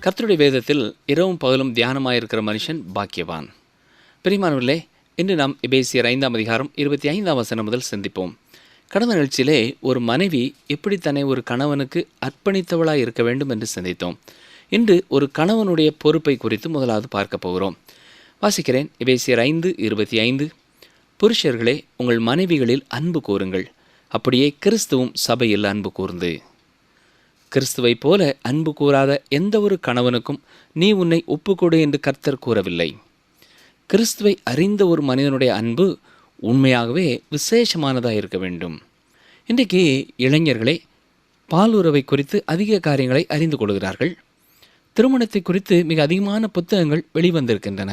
கர்த்தருடைய வேதத்தில் இரவும் பகலும் தியானமாயிருக்கிற மனுஷன் பாக்கியவான். பிரியமானவர்களே, இன்று நாம் எபேசியர் 5ஆம் அதிகாரம் 25ஆம் வசனம் முதல் சிந்திப்போம். கடந்த நிகழ்ச்சியிலே ஒரு மனைவி எப்படி தன்னை ஒரு கணவனுக்கு அர்ப்பணித்தவளாய் இருக்க வேண்டும் என்று சிந்தித்தோம். இன்று ஒரு கணவனுடைய பொறுப்பை குறித்து முதலாவது பார்க்க போகிறோம். வாசிக்கிறேன். எபேசியர் 5:25. புருஷர்களே, உங்கள் மனைவிகளில் அன்பு கூறுங்கள், அப்படியே கிறிஸ்துவும் சபையில் அன்பு கூர்ந்து. கிறிஸ்துவை போல அன்பு கூறாத எந்த ஒரு கணவனுக்கும் நீ உன்னை ஒப்புக்கொடு என்று கர்த்தர் கூறவில்லை. கிறிஸ்துவை அறிந்த ஒரு மனிதனுடைய அன்பு உண்மையாகவே விசேஷமானதாக இருக்க வேண்டும். இன்றைக்கு இளைஞர்களே பாலுறவை குறித்து அதிக காரியங்களை அறிந்து கொள்கிறார்கள். திருமணத்தை குறித்து மிக அதிகமான புத்தகங்கள் வெளிவந்திருக்கின்றன.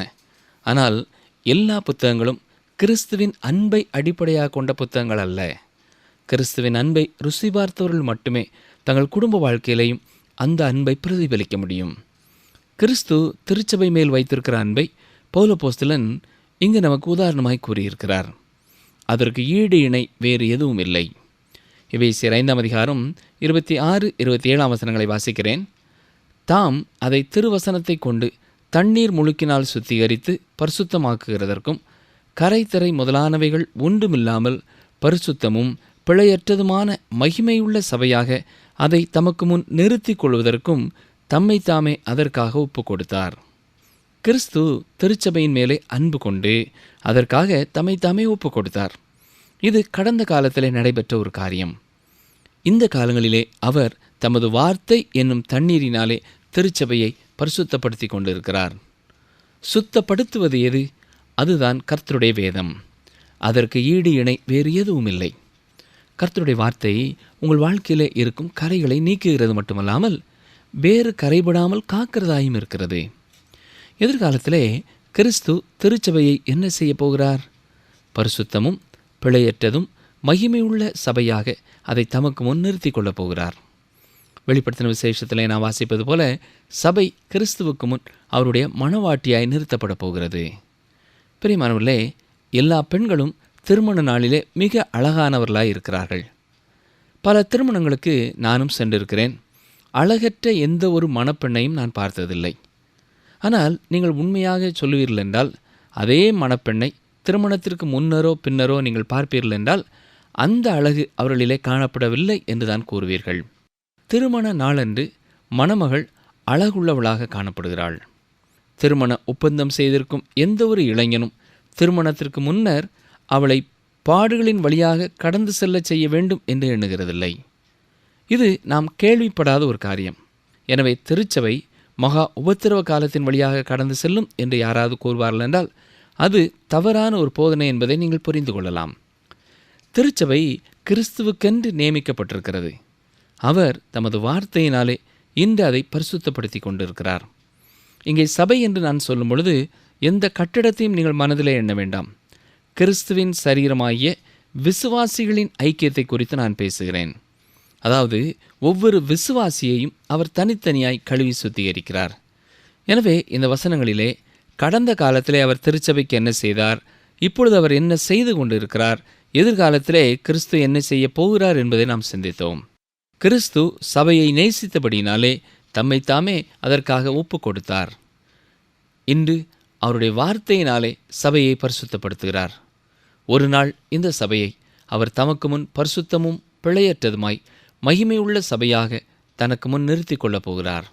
ஆனால் எல்லா புத்தகங்களும் கிறிஸ்துவின் அன்பை அடிப்படையாக கொண்ட புத்தகங்கள் அல்ல. கிறிஸ்துவின் அன்பை ருசி பார்த்தவர்கள் மட்டுமே தங்கள் குடும்ப வாழ்க்கையிலையும் அந்த அன்பை பிரதிபலிக்க முடியும். கிறிஸ்து திருச்சபை மேல் வைத்திருக்கிற அன்பை பவுல் அப்போஸ்தலன் இங்கு நமக்கு உதாரணமாய் கூறியிருக்கிறார். அதற்கு ஈடு இணை வேறு எதுவும் இல்லை. எபேசியர் 5ஆம் அதிகாரம் 26-27 வசனங்களை வாசிக்கிறேன். தாம் அதை திருவசனத்தை கொண்டு தண்ணீர் முழுக்கினால் சுத்திகரித்து பரிசுத்தமாக்குகிறதற்கும் கரைத்தரை முதலானவைகள் ஒன்றுமில்லாமல் பரிசுத்தமும் பிழையற்றதுமான மகிமையுள்ள சபையாக அதை தமக்கு முன் நிறுத்தி கொள்வதற்கும் தம்மை தாமே அதற்காக ஒப்பு கொடுத்தார். கிறிஸ்து திருச்சபையின் மேலே அன்பு கொண்டு அதற்காக தம்மை தாமே ஒப்பு கொடுத்தார். இது கடந்த காலத்திலே நடைபெற்ற ஒரு காரியம். இந்த காலங்களிலே அவர் தமது வார்த்தை என்னும் தண்ணீரினாலே திருச்சபையை பரிசுத்தப்படுத்தி கொண்டிருக்கிறார். சுத்தப்படுத்துவது எது? அதுதான் கர்த்தருடைய வேதம். அதற்கு ஈடு இணை வேறு எதுவும் இல்லை. கர்த்தருடைய வார்த்தை உங்கள் வாழ்க்கையில் இருக்கும் கரைகளை நீக்குகிறது மட்டுமல்லாமல் வேறு கரைபடாமல் காக்கிறதாயும் இருக்கிறது. எதிர்காலத்திலே கிறிஸ்து திருச்சபையை என்ன செய்ய போகிறார்? பரிசுத்தமும் பிழையற்றதும் மகிமையுள்ள சபையாக அதை தமக்கு முன் நிறுத்தி கொள்ளப் போகிறார். வெளிப்படுத்தின விசேஷத்திலே நான் வாசிப்பது போல சபை கிறிஸ்துவுக்கு முன் அவருடைய மணவாட்டியாய் நிறுத்தப்பட போகிறது. பிரியமானவர்களே, எல்லா பெண்களும் திருமண நாளிலே மிக அழகானவர்களாய் இருக்கிறார்கள். பல திருமணங்களுக்கு நானும் சென்றிருக்கிறேன். அழகற்ற எந்த ஒரு மணப்பெண்ணையும் நான் பார்த்ததில்லை. ஆனால் நீங்கள் உண்மையாக சொல்லுவீர்கள் என்றால் அதே மணப்பெண்ணை திருமணத்திற்கு முன்னரோ பின்னரோ நீங்கள் பார்ப்பீர்கள் என்றால் அந்த அழகு அவர்களிலே காணப்படவில்லை என்றுதான் கூறுவீர்கள். திருமண நாளன்று மணமகள் அழகுள்ளவளாக காணப்படுகிறாள். திருமண ஒப்பந்தம் செய்திருக்கும் எந்த ஒரு இளைஞனும் திருமணத்திற்கு முன்னர் அவளை பாடுகளின் வழியாக கடந்து செல்ல செய்ய வேண்டும் என்று எண்ணுகிறதில்லை. இது நாம் கேள்விப்படாத ஒரு காரியம். எனவே திருச்சபை மகா உபத்திரவ காலத்தின் வழியாக கடந்து செல்லும் என்று யாராவது கூறுவார்கள் என்றால் அது தவறான ஒரு போதனை என்பதை நீங்கள் புரிந்து கொள்ளலாம். திருச்சபை கிறிஸ்துவுக்கென்று நியமிக்கப்பட்டிருக்கிறது. அவர் தமது வார்த்தையினாலே இன்று அதை பரிசுத்தப்படுத்தி கொண்டிருக்கிறார். இங்கே சபை என்று நான் சொல்லும் பொழுது எந்த கட்டிடத்தையும் நீங்கள் மனதிலே எண்ண வேண்டாம். கிறிஸ்துவின் சரீரமாகிய விசுவாசிகளின் ஐக்கியத்தை குறித்து நான் பேசுகிறேன். அதாவது ஒவ்வொரு விசுவாசியையும் அவர் தனித்தனியாய் கழுவி சுத்திகரிக்கிறார். எனவே இந்த வசனங்களிலே கடந்த காலத்திலே அவர் திருச்சபைக்கு என்ன செய்தார், இப்பொழுது அவர் என்ன செய்து கொண்டிருக்கிறார், எதிர்காலத்திலே கிறிஸ்து என்ன செய்ய போகிறார் என்பதை நாம் சிந்தித்தோம். கிறிஸ்து சபையை நேசித்தபடியினாலே தம்மைத்தாமே அதற்காக ஒப்பு கொடுத்தார். இன்று அவருடைய வார்த்தையினாலே சபையை பரிசுத்தப்படுத்துகிறார். ஒரு நாள் இந்த சபையை அவர் தமக்கு முன் பரிசுத்தமும் பிழையற்றதுமாய் மகிமையுள்ள சபையாக தனக்கு முன் நிறுத்தி கொள்ளப் போகிறார்.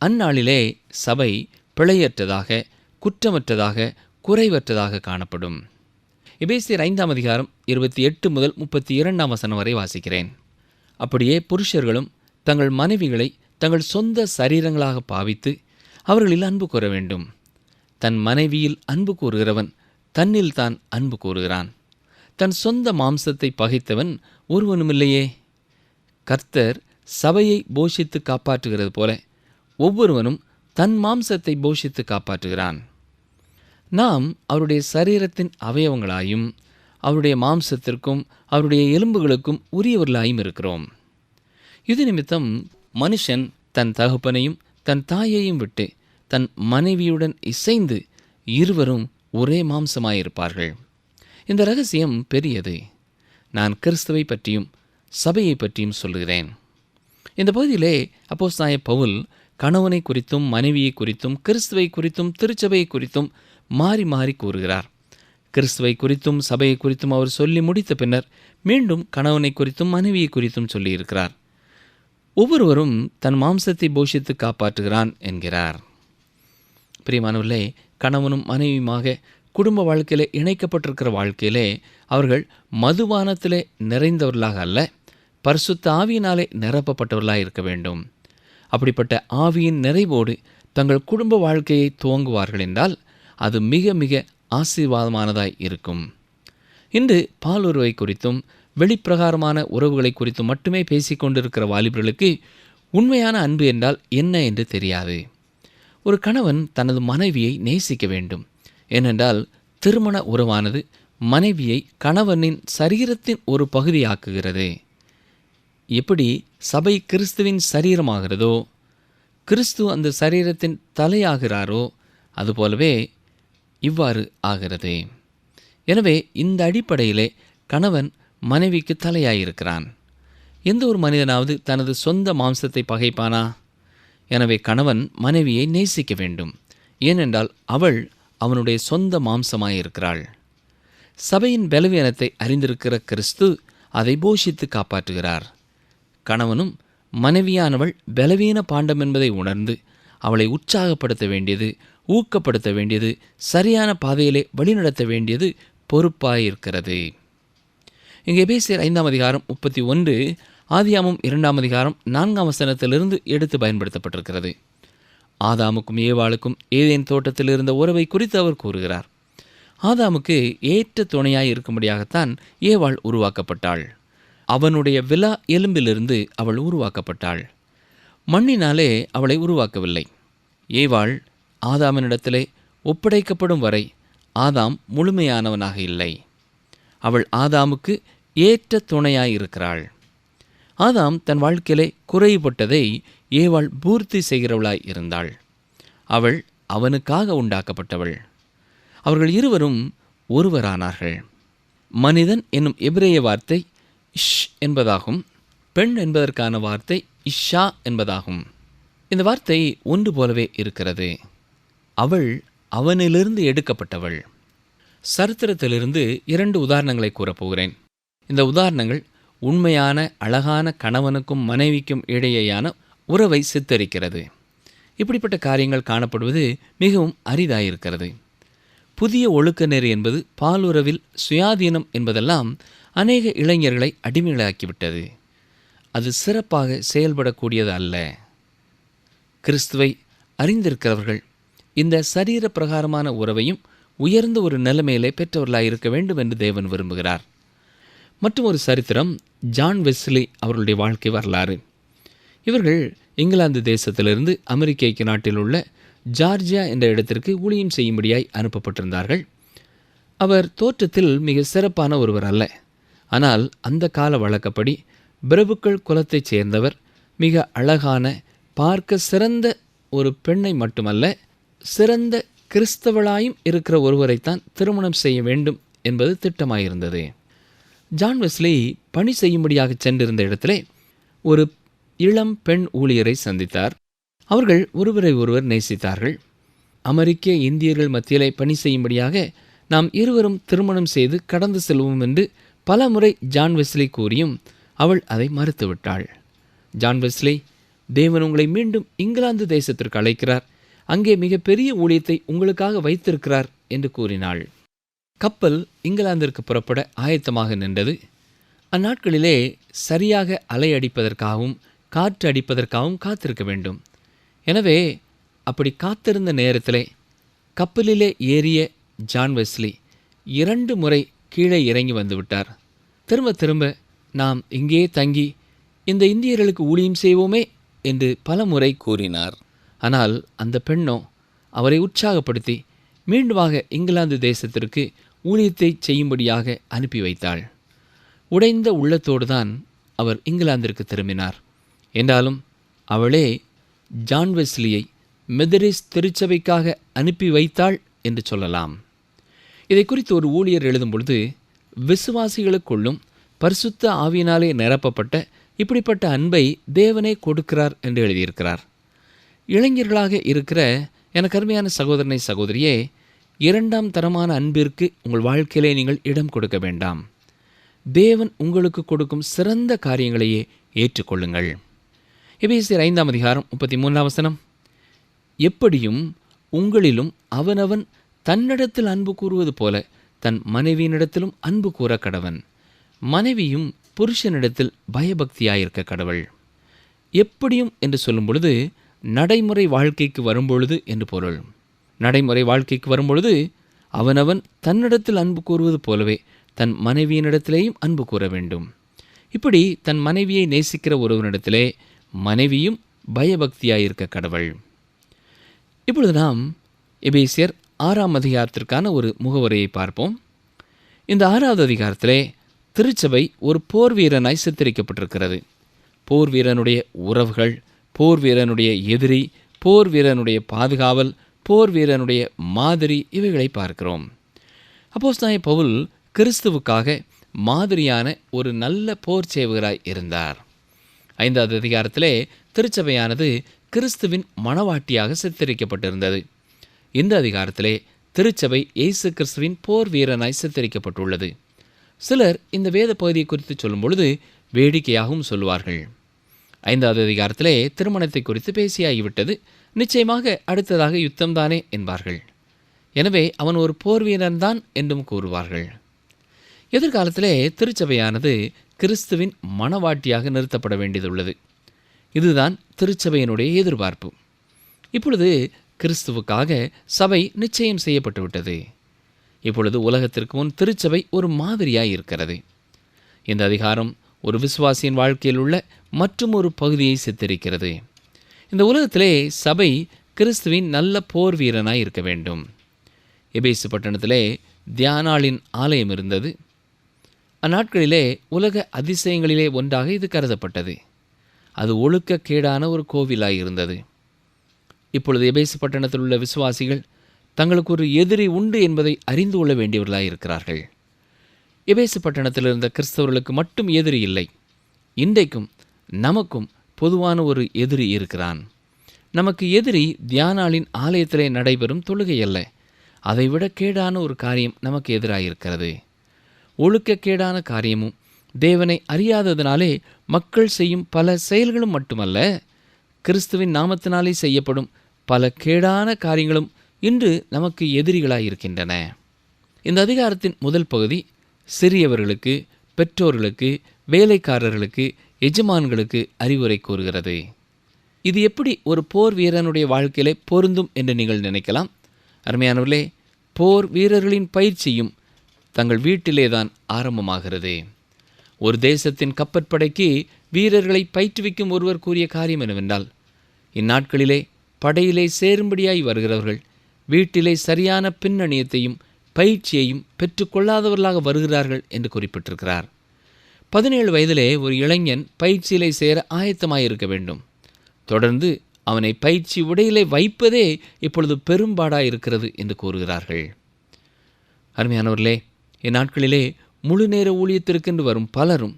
அந்நாளிலே சபை பிழையற்றதாக, குற்றமற்றதாக, குறைவற்றதாக காணப்படும். எபேசியர் 5ஆம் அதிகாரம் 28 முதல் 32 வசனம் வரை வாசிக்கிறேன். அப்படியே புருஷர்களும் தங்கள் மனைவிகளை தங்கள் சொந்த சரீரங்களாக பாவித்து அவர்களில் அன்பு கூற வேண்டும். தன் மனைவியில் அன்பு கூறுகிறவன் தன்னில் தான் அன்பு கூறுகிறான். தன் சொந்த மாம்சத்தை பகைத்தவன் ஒருவனுமில்லையே. கர்த்தர் சபையை போஷித்து காப்பாற்றுகிறது போல ஒவ்வொருவனும் தன் மாம்சத்தை போஷித்து காப்பாற்றுகிறான். நாம் அவருடைய சரீரத்தின் அவயவங்களாயும் அவருடைய மாம்சத்திற்கும் அவருடைய எலும்புகளுக்கும் உரியவர்களாயும் இருக்கிறோம். இது நிமித்தம் மனுஷன் தன் தகப்பனையும் தன் தாயையும் விட்டு தன் மனைவியுடன் இசைந்து இருவரும் ஒரே மாம்சமாயிருப்பார்கள். இந்த ரகசியம் பெரியது. நான் கிறிஸ்துவை பற்றியும் சபையை பற்றியும் சொல்கிறேன். இந்த பகுதியிலே அப்போஸ்தலனாகிய பவுல் கணவனை குறித்தும் மனைவியை குறித்தும் கிறிஸ்துவை குறித்தும் திருச்சபையை குறித்தும் மாறி மாறி கூறுகிறார். கிறிஸ்துவை குறித்தும் சபையை குறித்தும் அவர் சொல்லி முடித்த பின்னர் மீண்டும் கணவனை குறித்தும் மனைவியை குறித்தும் சொல்லியிருக்கிறார். ஒவ்வொருவரும் தன் மாம்சத்தை போஷித்து காப்பாற்றுகிறான் என்கிறார். பிரியமானவர்களே, கணவனும் மனைவியுமாக குடும்ப வாழ்க்கையிலே இணைக்கப்பட்டிருக்கிற வாழ்க்கையிலே அவர்கள் மதுபானத்திலே நிறைந்தவர்களாக அல்ல, பரிசுத்த ஆவியினாலே நிரப்பப்பட்டவர்களாக இருக்க வேண்டும். அப்படிப்பட்ட ஆவியின் நிறைவோடு தங்கள் குடும்ப வாழ்க்கையை துவங்குவார்கள் என்றால் அது மிக மிக ஆசீர்வாதமானதாய் இருக்கும். இன்று பாலுறவை குறித்தும் வெளிப்பிரகாரமான உறவுகளை குறித்தும் மட்டுமே பேசிக்கொண்டிருக்கிற வாலிபர்களுக்கு உண்மையான அன்பு என்றால் என்ன என்று தெரியாது. ஒரு கணவன் தனது மனைவியை நேசிக்க வேண்டும். ஏனென்றால் திருமண உறவானது மனைவியை கணவனின் சரீரத்தின் ஒரு பகுதியாக்குகிறது. எப்படி சபை கிறிஸ்துவின் சரீரமாகிறதோ, கிறிஸ்து அந்த சரீரத்தின் தலையாகிறாரோ, அதுபோலவே இவ்வாறு ஆகிறது. எனவே இந்த அடிப்படையிலே கணவன் மனைவிக்கு தலையாயிருக்கிறான். எந்த ஒரு மனிதனாவது தனது சொந்த மாம்சத்தை பகைப்பானா? எனவே கணவன் மனைவியை நேசிக்க வேண்டும். ஏனென்றால் அவள் அவனுடைய சொந்த மாம்சமாயிருக்கிறாள். சபையின் பலவீனத்தை அறிந்திருக்கிற கிறிஸ்து அதை போஷித்து காப்பாற்றுகிறார். கணவனும் மனைவியானவள் பலவீன பாண்டம் என்பதை உணர்ந்து அவளை உற்சாகப்படுத்த வேண்டியது, ஊக்கப்படுத்த வேண்டியது, சரியான பாதையிலே வழிநடத்த வேண்டியது பொறுப்பாயிருக்கிறது. இங்கே எபேசியர் 5:31 ஆதியாகமம் 2:4 எடுத்து பயன்படுத்தப்பட்டிருக்கிறது. ஆதாமுக்கும் ஏவாளுக்கும் ஏதேன் தோட்டத்தில் இருந்த உறவை குறித்து அவர் கூறுகிறார். ஆதாமுக்கு ஏற்ற துணையாய் இருக்கும்படியாகத்தான் ஏவாள் உருவாக்கப்பட்டாள். அவனுடைய விலா எலும்பிலிருந்து அவள் உருவாக்கப்பட்டாள். மண்ணினாலே அவளை உருவாக்கவில்லை. ஏவாள் ஆதாமினிடத்திலே ஒப்படைக்கப்படும் வரை ஆதாம் முழுமையானவனாக இல்லை. அவள் ஆதாமுக்கு ஏற்ற துணையாயிருக்கிறாள். ஆதாம் தன் வாழ்க்கையிலே குறைபட்டதை ஏவாள் பூர்த்தி செய்கிறவளாய் இருந்தாள். அவள் அவனுக்காக உண்டாக்கப்பட்டவள். அவர்கள் இருவரும் ஒருவரானார்கள். மனிதன் என்னும் எபிரேய வார்த்தை இஷ் என்பதாகும். பெண் என்பதற்கான வார்த்தை இஷா என்பதாகும். இந்த வார்த்தை ஒன்று போலவே இருக்கிறது. அவள் அவனிலிருந்து எடுக்கப்பட்டவள். சரித்திரத்திலிருந்து 2 உதாரணங்களை கூறப்போகிறேன். இந்த உதாரணங்கள் உண்மையான அழகான கணவனுக்கும் மனைவிக்கும் இடையேயான உறவை சித்தரிக்கிறது. இப்படிப்பட்ட காரியங்கள் காணப்படுவது மிகவும் அரிதாயிருக்கிறது. புதிய ஒழுக்க நெறி என்பது பாலுறவில் சுயாதீனம் என்பதெல்லாம் அநேக இளைஞர்களை அடிமைகளாக்கிவிட்டது. அது சிறப்பாக செயல்படக்கூடியது அல்ல. கிறிஸ்துவை அறிந்திருக்கிறவர்கள் இந்த சரீர பிரகாரமான உறவையும் உயர்ந்த ஒரு நிலைமையிலே பெற்றவர்களாக இருக்க வேண்டும் என்று தேவன் விரும்புகிறார். மற்றும் ஒரு சரித்திரம் ஜான் வெஸ்லி அவர்களுடைய வாழ்க்கை வரலாறு. இவர்கள் இங்கிலாந்து தேசத்திலிருந்து அமெரிக்க ஐக்கிய நாட்டில் உள்ள ஜார்ஜியா என்ற இடத்திற்கு ஊழியம் செய்யும்படியாய் அனுப்பப்பட்டிருந்தார்கள். அவர் தோற்றத்தில் மிக சிறப்பான ஒருவர் அல்ல. ஆனால் அந்த கால வழக்கப்படி பிரபுக்கள் குலத்தைச் சேர்ந்தவர், மிக அழகான பார்க்க சிறந்த ஒரு பெண்ணை மட்டுமல்ல, சிறந்த கிறிஸ்தவளாயும் இருக்கிற ஒருவரைத்தான் திருமணம் செய்ய வேண்டும் என்பது திட்டமாயிருந்தது. ஜான் வெஸ்லி பணி செய்யும்படியாக சென்றிருந்த இடத்திலே ஒரு இளம் பெண் ஊழியரை சந்தித்தார். அவர்கள் ஒருவரை ஒருவர் நேசித்தார்கள். அமெரிக்க இந்தியர்கள் மத்தியிலே பணி செய்யும்படியாக நாம் இருவரும் திருமணம் செய்து கடந்து செல்வோம் என்று பல முறை ஜான் வெஸ்லி கூறியும் அவள் அதை மறுத்துவிட்டாள். ஜான் வெஸ்லி, தேவன் உங்களை மீண்டும் இங்கிலாந்து தேசத்திற்கு அழைக்கிறார், அங்கே மிகப்பெரிய ஊழியத்தை உங்களுக்காக வைத்திருக்கிறார் என்று கூறினாள். கப்பல் இங்கிலாந்திற்கு புறப்பட ஆயத்தமாக நின்றது. அந்நாட்களிலே சரியாக அலை அடிப்பதற்காகவும் காற்று அடிப்பதற்காகவும் காத்திருக்க வேண்டும். எனவே அப்படி காத்திருந்த நேரத்திலே கப்பலிலே ஏறிய ஜான் வெஸ்லி 2 முறை கீழே இறங்கி வந்துவிட்டார். திரும்ப திரும்ப நாம் இங்கே தங்கி இந்த இந்தியர்களுக்கு ஊழியம் செய்வோமே என்று பல முறை கூறினார். ஆனால் அந்த பெண்ணோ அவரை உற்சாகப்படுத்தி மீண்டுமாக இங்கிலாந்து தேசத்திற்கு ஊழியத்தை செய்யும்படியாக அனுப்பி வைத்தாள். உடைந்த உள்ளத்தோடு தான் அவர் இங்கிலாந்திற்கு திரும்பினார். என்றாலும் அவளே ஜான் வெஸ்லியை மெதரிஸ்ட் திருச்சபைக்காக அனுப்பி வைத்தாள் என்று சொல்லலாம். இதை குறித்து ஒரு ஊழியர் எழுதும் பொழுது, விசுவாசிகளுக்குள்ளும் பரிசுத்த ஆவியினாலே நிரப்பப்பட்ட இப்படிப்பட்ட அன்பை தேவனே கொடுக்கிறார் என்று எழுதியிருக்கிறார். இளைஞர்களாக இருக்கிற எனக்கு அருமையான சகோதரனை சகோதரியே, இரண்டாம் தரமான அன்பிற்கு உங்கள் வாழ்க்கையிலே நீங்கள் இடம் கொடுக்க வேண்டாம். தேவன் உங்களுக்கு கொடுக்கும் சிறந்த காரியங்களையே ஏற்றுக்கொள்ளுங்கள். எபேசியர் 5ஆம் அதிகாரம் 33ஆம் வசனம், எப்படியும் உங்களிலும் அவனவன் தன்னிடத்தில் அன்பு கூறுவது போல தன் மனைவியினிடத்திலும் அன்பு கூற கடவன். மனைவியும் புருஷனிடத்தில் பயபக்தியாயிருக்க கடவள். எப்படியும் என்று சொல்லும் பொழுது நடைமுறை வாழ்க்கைக்கு வரும்பொழுது என்று பொருள். நடைமுறை வாழ்க்கைக்கு வரும்பொழுது அவனவன் தன்னிடத்தில் அன்பு கூறுவது போலவே தன் மனைவியினிடத்திலேயும் அன்பு கூற வேண்டும். இப்படி தன் மனைவியை நேசிக்கிற ஒருவனிடத்திலே மனைவியும் பயபக்தியாயிருக்க கடவள். இப்பொழுது நாம் எபேசியர் 6ஆம் அதிகாரத்திற்கான ஒரு முகவரியை பார்ப்போம். இந்த 6வது அதிகாரத்திலே திருச்சபை ஒரு போர் வீரனாய் சித்தரிக்கப்பட்டிருக்கிறது. போர் வீரனுடைய உறவுகள், போர் வீரனுடைய எதிரி, போர் வீரனுடைய பாதுகாவல், போர் வீரனுடைய மாதிரி, இவைகளை பார்க்கிறோம். அப்போஸ்தலனாகிய பவுல் கிறிஸ்துவுக்காக மாதிரியான ஒரு நல்ல போர் சேவகராய் இருந்தார். 5வது அதிகாரத்திலே திருச்சபையானது கிறிஸ்துவின் மணவாட்டியாக சித்தரிக்கப்பட்டிருந்தது. இந்த அதிகாரத்திலே திருச்சபை இயேசு கிறிஸ்துவின் போர் வீரனாய் சித்தரிக்கப்பட்டுள்ளது. சிலர் இந்த வேத பகுதியை குறித்து சொல்லும் பொழுது வேடிக்கையாகவும் சொல்லுவார்கள். 5வது அதிகாரத்திலே திருமணத்தை குறித்து பேசியாகிவிட்டது, நிச்சயமாக அடுத்ததாக யுத்தம்தானே என்பார்கள். எனவே அவன் ஒரு போர் வீரன்தான் என்றும் கூறுவார்கள். எதிர்காலத்திலே திருச்சபையானது கிறிஸ்துவின் மணவாட்டியாக நிறுத்தப்பட வேண்டியதுள்ளது. இதுதான் திருச்சபையினுடைய எதிர்பார்ப்பு. இப்பொழுது கிறிஸ்துவுக்காக சபை நிச்சயம் செய்யப்பட்டுவிட்டது. இப்பொழுது உலகத்திற்கு முன் திருச்சபை ஒரு மாதிரியாய் இருக்கிறது. இந்த அதிகாரம் ஒரு விசுவாசியின் வாழ்க்கையில் உள்ள மற்றும் ஒரு பகுதியை சித்தரிக்கிறது. இந்த உலகத்திலே சபை கிறிஸ்துவின் நல்ல போர் வீரனாய் இருக்க வேண்டும். எபேசு பட்டணத்திலே தியானாளின் ஆலயம் இருந்தது. அந்நாட்களிலே உலக அதிசயங்களிலே ஒன்றாக இது கருதப்பட்டது. அது ஒழுக்கக்கேடான ஒரு கோவிலாய் இருந்தது. இப்பொழுது எபேசு பட்டணத்தில் உள்ள விசுவாசிகள் தங்களுக்கு ஒரு எதிரி உண்டு என்பதை அறிந்து கொள்ள வேண்டியவர்களாய் இருக்கிறார்கள். எபேசு பட்டணத்தில் இருந்த கிறிஸ்தவர்களுக்கு மட்டும் எதிரி இல்லை. இன்றைக்கும் நமக்கும் பொதுவான ஒரு எதிரி இருக்கிறான். நமக்கு எதிரி தியானாளின் ஆலயத்திலே நடைபெறும் தொழுகை அல்ல, அதைவிட கேடான ஒரு காரியம் நமக்கு எதிராயிருக்கிறது. ஒழுக்கக்கேடான காரியமும் தேவனை அறியாததினாலே மக்கள் செய்யும் பல செயல்களும் மட்டுமல்ல, கிறிஸ்துவின் நாமத்தினாலே செய்யப்படும் பல கேடான காரியங்களும் இன்று நமக்கு எதிரிகளாயிருக்கின்றன. இந்த அதிகாரத்தின் முதல் பகுதி சிறியவர்களுக்கு, பெற்றோர்களுக்கு, வேலைக்காரர்களுக்கு, எஜமான்களுக்கு அறிவுரை கூறுகிறது. இது எப்படி ஒரு போர் வீரனுடைய வாழ்க்கையிலே பொருந்தும் என்று நீங்கள் நினைக்கலாம். அருமையானவர்களே, போர் வீரர்களின் பயிற்சியும் தங்கள் வீட்டிலே தான் ஆரம்பமாகிறது. ஒரு தேசத்தின் கப்பற்படைக்கு வீரர்களை பயிற்றுவிக்கும் ஒருவர் கூறிய காரியம் என்னவென்றால், இந்நாட்களிலே படையிலே சேரும்படியாய் வருகிறவர்கள் வீட்டிலே சரியான பின்னணியத்தையும் பயிற்சியையும் பெற்றுக்கொள்ளாதவர்களாக வருகிறார்கள் என்று குறிப்பிட்டிருக்கிறார். 17 வயதிலே ஒரு இளைஞன் பயிற்சியிலே சேர ஆயத்தமாயிருக்க வேண்டும். தொடர்ந்து அவனை பயிற்சி உடையிலே வைப்பதே இப்பொழுது பெரும்பாடாயிருக்கிறது என்று கூறுகிறார்கள். அருமையானவர்களே, இந்நாட்களிலே முழு நேர ஊழியத்திற்கென்று வரும் பலரும்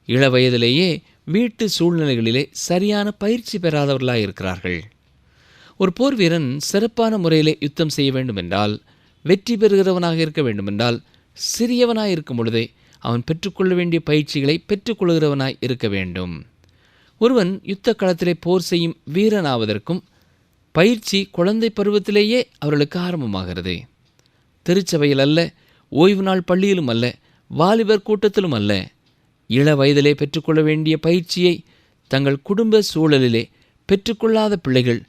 இள வயதிலேயே வீட்டு சூழ்நிலைகளிலே சரியான பயிற்சி பெறாதவர்களாக இருக்கிறார்கள். ஒரு போர் வீரன் சிறப்பான முறையிலே யுத்தம் செய்ய வேண்டுமென்றால், வெற்றி பெறுகிறவனாக இருக்க வேண்டுமென்றால், சிறியவனாய் இருக்கும் பொழுதே அவன் பெற்றுக்கொள்ள வேண்டிய பயிற்சிகளை பெற்றுக்கொள்கிறவனாய் இருக்க வேண்டும். ஒருவன் யுத்த களத்திலே போர் செய்யும் வீரனாவதற்கும் பயிற்சி குழந்தை பருவத்திலேயே அவர்களுக்கு ஆரம்பமாகிறது. திருச்சபையில் அல்ல, ஓய்வு நாள் பள்ளியிலும் அல்ல, வாலிபர் கூட்டத்திலும் அல்ல, இள வயதிலே பெற்றுக்கொள்ள வேண்டிய பயிற்சியை தங்கள் குடும்ப சூழலிலே பெற்றுக்கொள்ளாத பிள்ளைகள்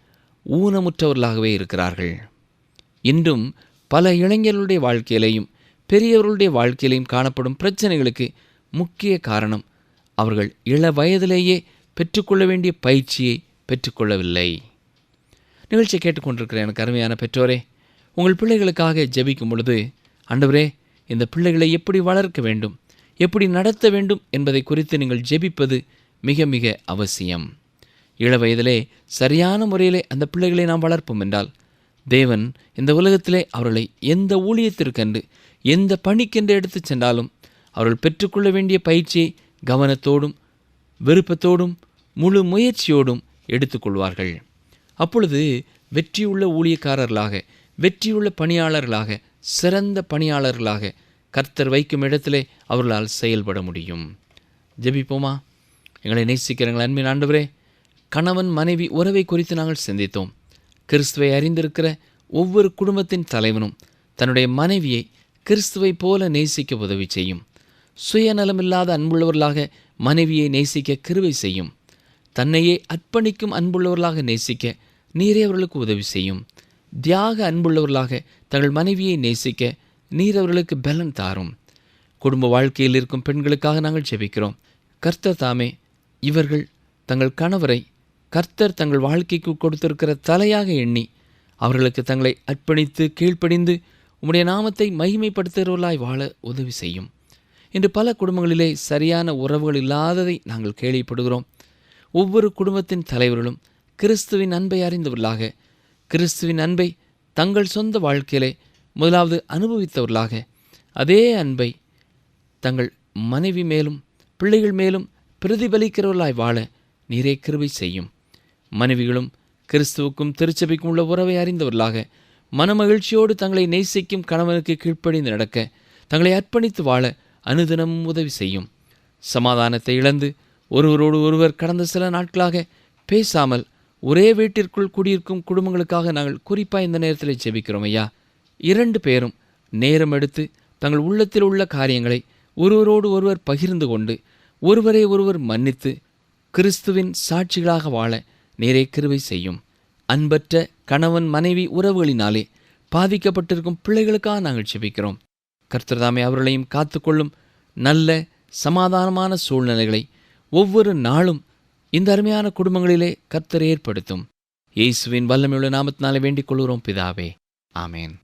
ஊனமுற்றவர்களாகவே இருக்கிறார்கள். இன்றும் பல இளைஞர்களுடைய வாழ்க்கையிலேயும் பெரியவர்களுடைய வாழ்க்கையிலையும் காணப்படும் பிரச்சனைகளுக்கு முக்கிய காரணம் அவர்கள் இள வயதிலேயே பெற்றுக்கொள்ள வேண்டிய பயிற்சியை பெற்றுக்கொள்ளவில்லை. நிகழ்ச்சியை கேட்டுக்கொண்டிருக்கிற எனக்கு அருமையான பெற்றோரே, உங்கள் பிள்ளைகளுக்காக ஜெபிக்கும் பொழுது, ஆண்டவரே, இந்த பிள்ளைகளை எப்படி வளர்க்க வேண்டும், எப்படி நடத்த வேண்டும் என்பதை குறித்து நீங்கள் ஜெபிப்பது மிக மிக அவசியம். இள வயதிலே சரியான முறையிலே அந்த பிள்ளைகளை நாம் வளர்ப்போம் என்றால், தேவன் இந்த உலகத்திலே அவர்களை எந்த ஊழியத்திற்கென்று எந்த பணிக்கென்று எடுத்துச் சென்றாலும் அவர்கள் பெற்றுக்கொள்ள வேண்டிய பயிற்சியை கவனத்தோடும் விருப்பத்தோடும் முழு முயற்சியோடும் எடுத்துக்கொள்வார்கள். அப்பொழுது வெற்றியுள்ள ஊழியக்காரர்களாக, வெற்றியுள்ள பணியாளர்களாக, சிறந்த பணியாளர்களாக கர்த்தர் வைக்கும் இடத்திலே அவர்களால் செயல்பட முடியும். ஜெபிப்போமா? எங்களை நேசிக்கிற எங்கள் அன்பின் ஆண்டவரே, கணவன் மனைவி உறவை குறித்து நாங்கள் சிந்தித்தோம். கிறிஸ்துவை அறிந்திருக்கிற ஒவ்வொரு குடும்பத்தின் தலைவனும் தன்னுடைய மனைவியை கிறிஸ்துவை போல நேசிக்க உதவி செய்யும். சுயநலமில்லாத அன்புள்ளவர்களாக மனைவியை நேசிக்க கிருபை செய்யும். தன்னையே அர்ப்பணிக்கும் அன்புள்ளவர்களாக நேசிக்க நீரே அவர்களுக்கு உதவி செய்யும். தியாக அன்புள்ளவர்களாக தங்கள் மனைவியை நேசிக்க நீர் அவர்களுக்கு பலன் தாரும். குடும்ப வாழ்க்கையில் இருக்கும் பெண்களுக்காக நாங்கள் ஜெபிக்கிறோம். கர்த்தர் தாமே இவர்கள் தங்கள் கணவரை கர்த்தர் தங்கள் வாழ்க்கைக்கு கொடுத்திருக்கிற தலையாக எண்ணி அவர்களுக்கு தங்களை அர்ப்பணித்து கீழ்ப்படிந்து உம்முடைய நாமத்தை மகிமைப்படுத்துகிறவர்களாய் வாழ உதவி செய்யும். இன்று பல குடும்பங்களிலே சரியான உறவுகள் இல்லாததை நாங்கள் கேள்விப்படுகிறோம். ஒவ்வொரு குடும்பத்தின் தலைவர்களும் கிறிஸ்துவின் அன்பை அறிந்தவர்களாக, கிறிஸ்துவின் அன்பை தங்கள் சொந்த வாழ்க்கையிலே முதலாவது அனுபவித்தவர்களாக, அதே அன்பை தங்கள் மனைவி மேலும் பிள்ளைகள் மேலும் பிரதிபலிக்கிறவர்களாய் வாழ நீரே கிருபை செய்யும். மனைவிகளும் கிறிஸ்துவுக்கும் திருச்சபைக்கும் உள்ள உறவை அறிந்தவர்களாக, மனமகிழ்ச்சியோடு தங்களை நேசிக்கும் கணவனுக்கு கீழ்ப்படிந்து நடக்க, தங்களை அர்ப்பணித்து வாழ அனுதினமும் உதவி செய்யும். சமாதானத்தை இழந்து ஒருவரோடு ஒருவர் கடந்த சில நாட்களாக பேசாமல் ஒரே வீட்டிற்குள் குடியிருக்கும் குடும்பங்களுக்காக நாங்கள் குறிப்பாக இந்த நேரத்தில் ஜெபிக்கிறோம் ஐயா. 2 பேரும் நேரம் எடுத்து தங்கள் உள்ளத்தில் உள்ள காரியங்களை ஒருவரோடு ஒருவர் பகிர்ந்து கொண்டு ஒருவரை ஒருவர் மன்னித்து கிறிஸ்துவின் சாட்சிகளாக வாழ நீரே கிருபை செய்யும். அன்பற்ற கணவன் மனைவி உறவுகளினாலே பாதிக்கப்பட்டிருக்கும் பிள்ளைகளுக்காக நாங்கள் ஜெபிக்கிறோம். கர்த்தர் தாமே அவர்களையும் காத்துக்கொள்ளும். நல்ல சமாதானமான சூழ்நிலைகளை ஒவ்வொரு நாளும் இந்த அருமையான குடும்பங்களிலே கர்த்தர் ஏற்படுத்தும். இயேசுவின் வல்லமையுள்ள நாமத்தினாலே வேண்டிக் கொள்கிறோம் பிதாவே, ஆமேன்.